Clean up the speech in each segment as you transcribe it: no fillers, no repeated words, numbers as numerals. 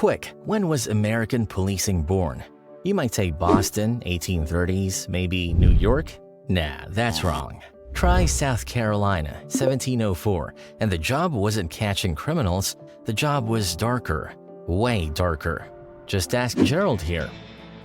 Quick, when was American policing born? You might say Boston, 1830s, maybe New York? Nah, that's wrong. Try South Carolina, 1704, and the job wasn't catching criminals, the job was darker, way darker. Just ask Gerald here.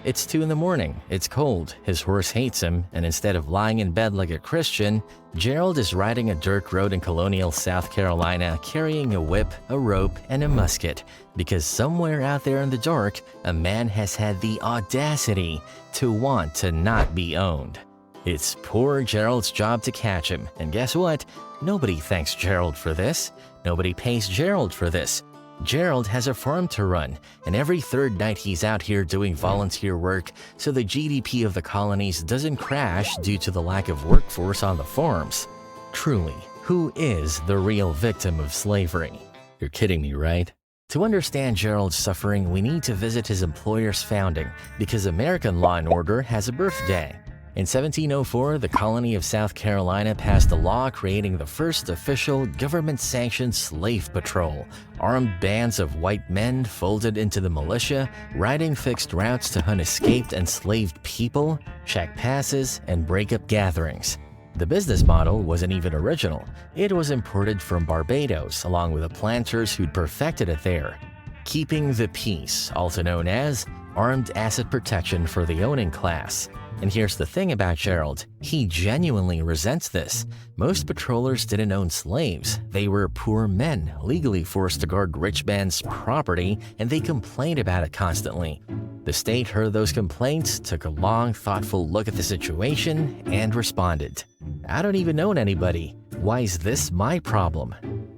It's 2 in the morning, it's cold, his horse hates him, and instead of lying in bed like a Christian, Gerald is riding a dirt road in colonial South Carolina carrying a whip, a rope, and a musket, because somewhere out there in the dark, a man has had the audacity to want to not be owned. It's poor Gerald's job to catch him, and guess what? Nobody thanks Gerald for this. Nobody pays Gerald for this. Gerald has a farm to run, and every third night he's out here doing volunteer work so the GDP of the colonies doesn't crash due to the lack of workforce on the farms. Truly, who is the real victim of slavery? You're kidding me, right? To understand Gerald's suffering, we need to visit his employer's founding, because American law and order has a birthday. In 1704, the colony of South Carolina passed a law creating the first official government-sanctioned slave patrol, armed bands of white men folded into the militia, riding fixed routes to hunt escaped enslaved people, check passes, and break up gatherings. The business model wasn't even original. It was imported from Barbados along with the planters who'd perfected it there. Keeping the peace, also known as armed asset protection for the owning class. And here's the thing about Gerald, he genuinely resents this. Most patrollers didn't own slaves. They were poor men, legally forced to guard rich men's property, and they complained about it constantly. The state heard those complaints, took a long, thoughtful look at the situation, and responded. I don't even own anybody. Why is this my problem?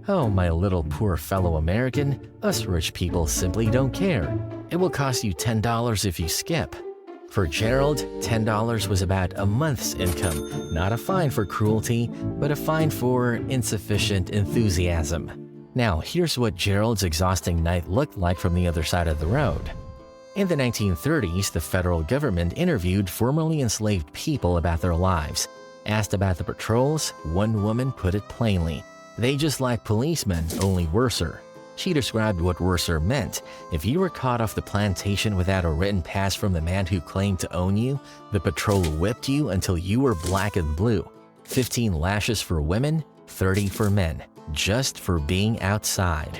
Oh, my little poor fellow American, us rich people simply don't care. It will cost you $10 if you skip. For Gerald, $10 was about a month's income, not a fine for cruelty, but a fine for insufficient enthusiasm. Now, here's what Gerald's exhausting night looked like from the other side of the road. In the 1930s, the federal government interviewed formerly enslaved people about their lives. Asked about the patrols, one woman put it plainly. They just like policemen, only worser. She described what worser meant. If you were caught off the plantation without a written pass from the man who claimed to own you, the patrol whipped you until you were black and blue. 15 lashes for women, 30 for men, just for being outside.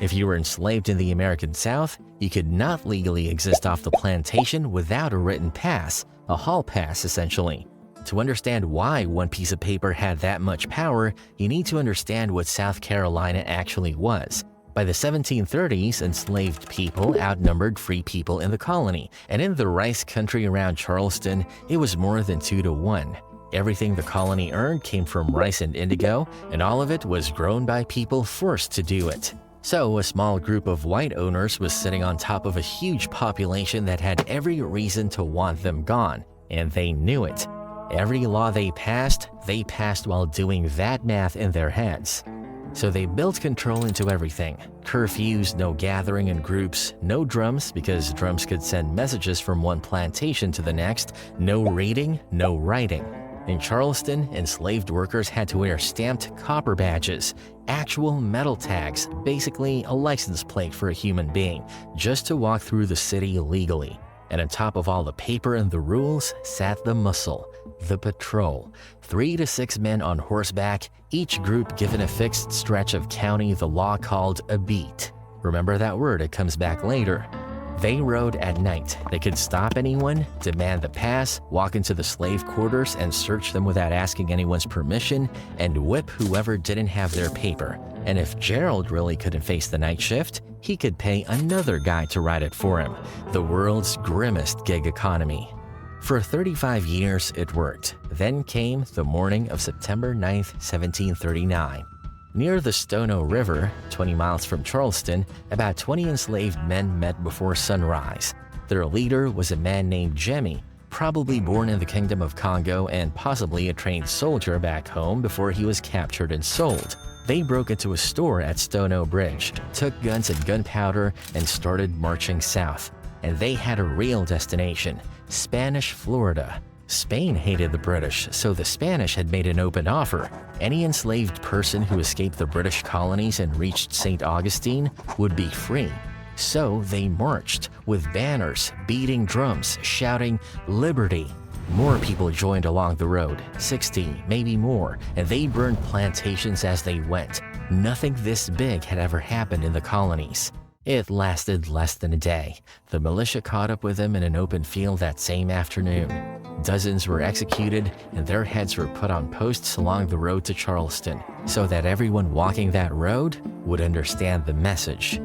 If you were enslaved in the American South, you could not legally exist off the plantation without a written pass, a hall pass essentially. To understand why one piece of paper had that much power, you need to understand what South Carolina actually was. By the 1730s, enslaved people outnumbered free people in the colony, and in the rice country around Charleston, it was more than 2 to 1. Everything the colony earned came from rice and indigo, and all of it was grown by people forced to do it. So, a small group of white owners was sitting on top of a huge population that had every reason to want them gone, and they knew it. Every law they passed while doing that math in their heads. So they built control into everything. Curfews, no gathering in groups, no drums because drums could send messages from one plantation to the next, no reading, no writing. In Charleston, enslaved workers had to wear stamped copper badges, actual metal tags, basically a license plate for a human being, just to walk through the city legally. And on top of all the paper and the rules sat the muscle, the patrol. 3 to 6 men on horseback, each group given a fixed stretch of county the law called a beat. Remember that word, it comes back later. They rode at night. They could stop anyone, demand the pass, walk into the slave quarters and search them without asking anyone's permission, and whip whoever didn't have their paper. And if Gerald really couldn't face the night shift, he could pay another guy to ride it for him. The world's grimmest gig economy. For 35 years, it worked. Then came the morning of September 9th, 1739. Near the Stono River, 20 miles from Charleston, about 20 enslaved men met before sunrise. Their leader was a man named Jemmy, probably born in the Kingdom of Congo and possibly a trained soldier back home before he was captured and sold. They broke into a store at Stono Bridge, took guns and gunpowder, and started marching south. And they had a real destination, Spanish Florida. Spain hated the British, so the Spanish had made an open offer. Any enslaved person who escaped the British colonies and reached St. Augustine would be free. So they marched with banners, beating drums, shouting, "Liberty!" More people joined along the road, 60, maybe more, and they burned plantations as they went. Nothing this big had ever happened in the colonies. It lasted less than a day. The militia caught up with them in an open field that same afternoon. Dozens were executed, and their heads were put on posts along the road to Charleston, so that everyone walking that road would understand the message.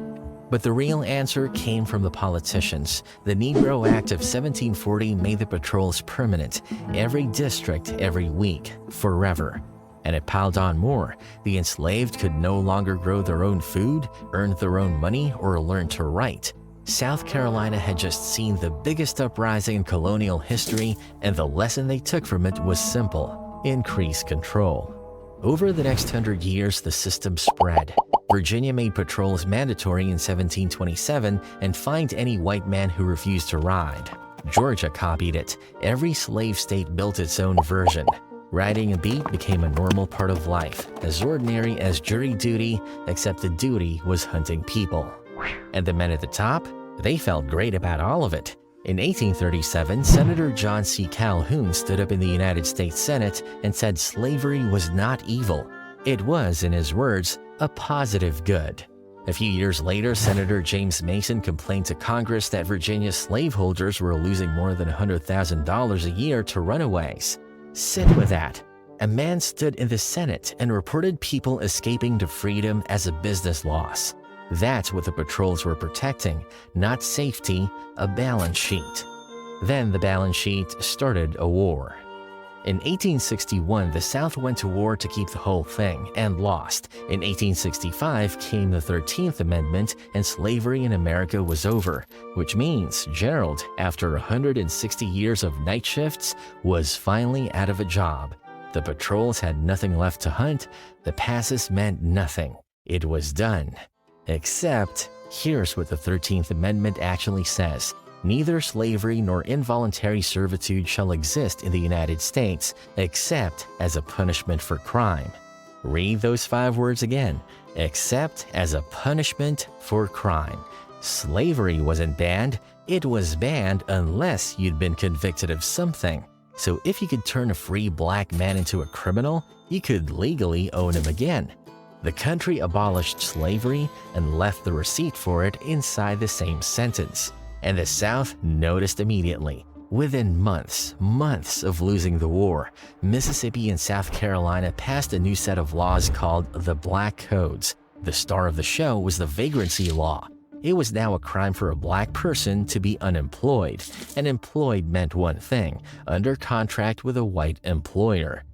But the real answer came from the politicians. The Negro Act of 1740 made the patrols permanent, every district, every week, forever. And it piled on more. The enslaved could no longer grow their own food, earn their own money, or learn to write. South Carolina had just seen the biggest uprising in colonial history, and the lesson they took from it was simple: increase control. Over the next 100 years, the system spread. Virginia made patrols mandatory in 1727 and fined any white man who refused to ride. Georgia copied it. Every slave state built its own version. Riding a beat became a normal part of life, as ordinary as jury duty, except the duty was hunting people. And the men at the top? They felt great about all of it. In 1837, Senator John C. Calhoun stood up in the United States Senate and said slavery was not evil. It was, in his words, a positive good. A few years later, Senator James Mason complained to Congress that Virginia's slaveholders were losing more than $100,000 a year to runaways. Sit with that. A man stood in the Senate and reported people escaping to freedom as a business loss. That's what the patrols were protecting, not safety, a balance sheet. Then the balance sheet started a war. In 1861, the South went to war to keep the whole thing and lost. In 1865 came the 13th Amendment and slavery in America was over, which means Gerald, after 160 years of night shifts, was finally out of a job. The patrols had nothing left to hunt. The passes meant nothing. It was done. Except, here's what the 13th Amendment actually says. Neither slavery nor involuntary servitude shall exist in the United States, except as a punishment for crime. Read those 5 words again. Except as a punishment for crime. Slavery wasn't banned. It was banned unless you'd been convicted of something. So if you could turn a free black man into a criminal, you could legally own him again. The country abolished slavery and left the receipt for it inside the same sentence. And the South noticed immediately. Within months of losing the war, Mississippi and South Carolina passed a new set of laws called the Black Codes. The star of the show was the vagrancy law. It was now a crime for a black person to be unemployed, and employed meant one thing: under contract with a white employer.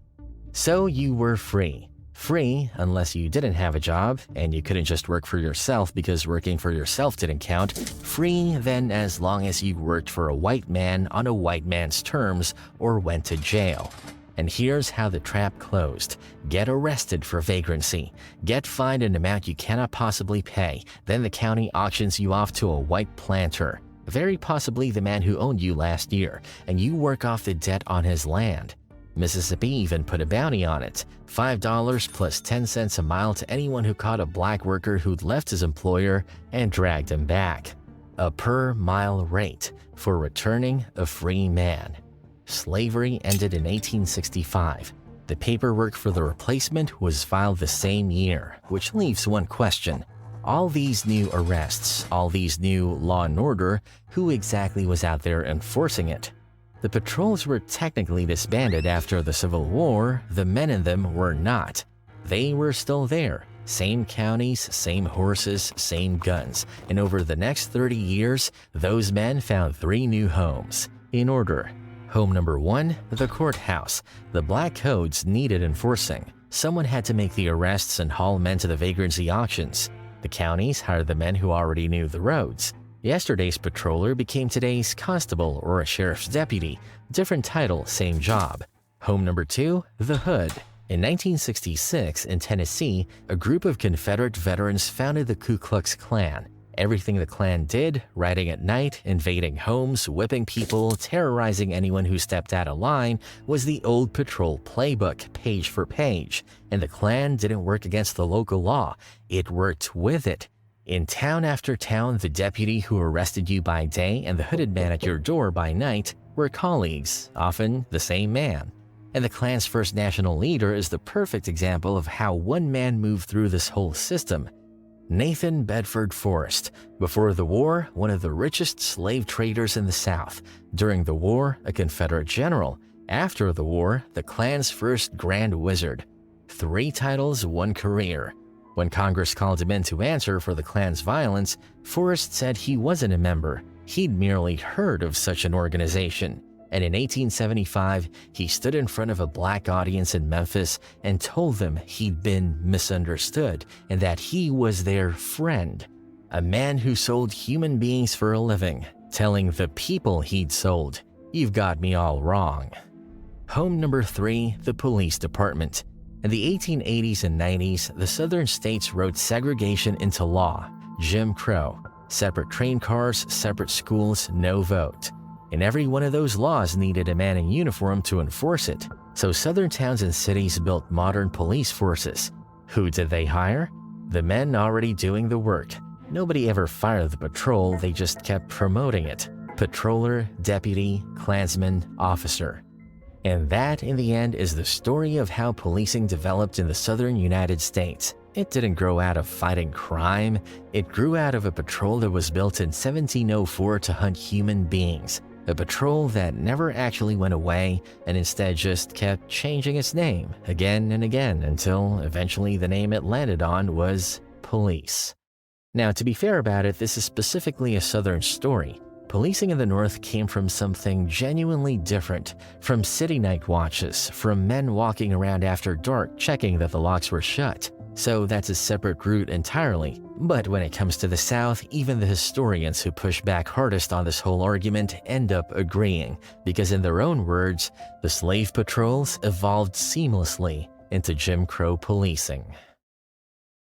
So you were free. Free unless you didn't have a job and you couldn't just work for yourself because working for yourself didn't count. Free then as long as you worked for a white man on a white man's terms or went to jail. And here's how the trap closed. Get arrested for vagrancy. Get fined an amount you cannot possibly pay. Then the county auctions you off to a white planter, very possibly the man who owned you last year, and you work off the debt on his land. Mississippi even put a bounty on it, $5 plus 10 cents a mile to anyone who caught a black worker who'd left his employer and dragged him back. A per-mile rate for returning a free man. Slavery ended in 1865. The paperwork for the replacement was filed the same year, which leaves one question. All these new arrests, all these new law and order, who exactly was out there enforcing it? The patrols were technically disbanded after the Civil War. The men in them were not. They were still there. Same counties, same horses, same guns. And over the next 30 years, those men found 3 new homes. In order. Home number 1, the courthouse. The Black Codes needed enforcing. Someone had to make the arrests and haul men to the vagrancy auctions. The counties hired the men who already knew the roads. Yesterday's patroller became today's constable or a sheriff's deputy. Different title, same job. Home number 2, the hood. In 1966, in Tennessee, a group of Confederate veterans founded the Ku Klux Klan. Everything the Klan did, riding at night, invading homes, whipping people, terrorizing anyone who stepped out of line, was the old patrol playbook, page for page. And the Klan didn't work against the local law. It worked with it. In town after town, the deputy who arrested you by day and the hooded man at your door by night were colleagues, often the same man. And the Klan's first national leader is the perfect example of how one man moved through this whole system. Nathan Bedford Forrest, before the war, one of the richest slave traders in the South. During the war, a Confederate general. After the war, the Klan's first Grand Wizard. 3 titles, 1 career. When Congress called him in to answer for the Klan's violence, Forrest said he wasn't a member. He'd merely heard of such an organization. And in 1875, he stood in front of a black audience in Memphis and told them he'd been misunderstood and that he was their friend. A man who sold human beings for a living, telling the people he'd sold, "You've got me all wrong." Home number 3, the police department. In the 1880s and 90s, the southern states wrote segregation into law. Jim Crow. Separate train cars, separate schools, no vote. And every one of those laws needed a man in uniform to enforce it. So southern towns and cities built modern police forces. Who did they hire? The men already doing the work. Nobody ever fired the patrol, they just kept promoting it. Patroller, deputy, Klansman, officer. And that, in the end, is the story of how policing developed in the southern United States. It didn't grow out of fighting crime. It grew out of a patrol that was built in 1704 to hunt human beings. A patrol that never actually went away and instead just kept changing its name again and again until eventually the name it landed on was police. Now, to be fair about it, this is specifically a southern story. Policing in the North came from something genuinely different, from city night watches, from men walking around after dark checking that the locks were shut. So that's a separate route entirely. But when it comes to the South, even the historians who push back hardest on this whole argument end up agreeing, because in their own words, the slave patrols evolved seamlessly into Jim Crow policing.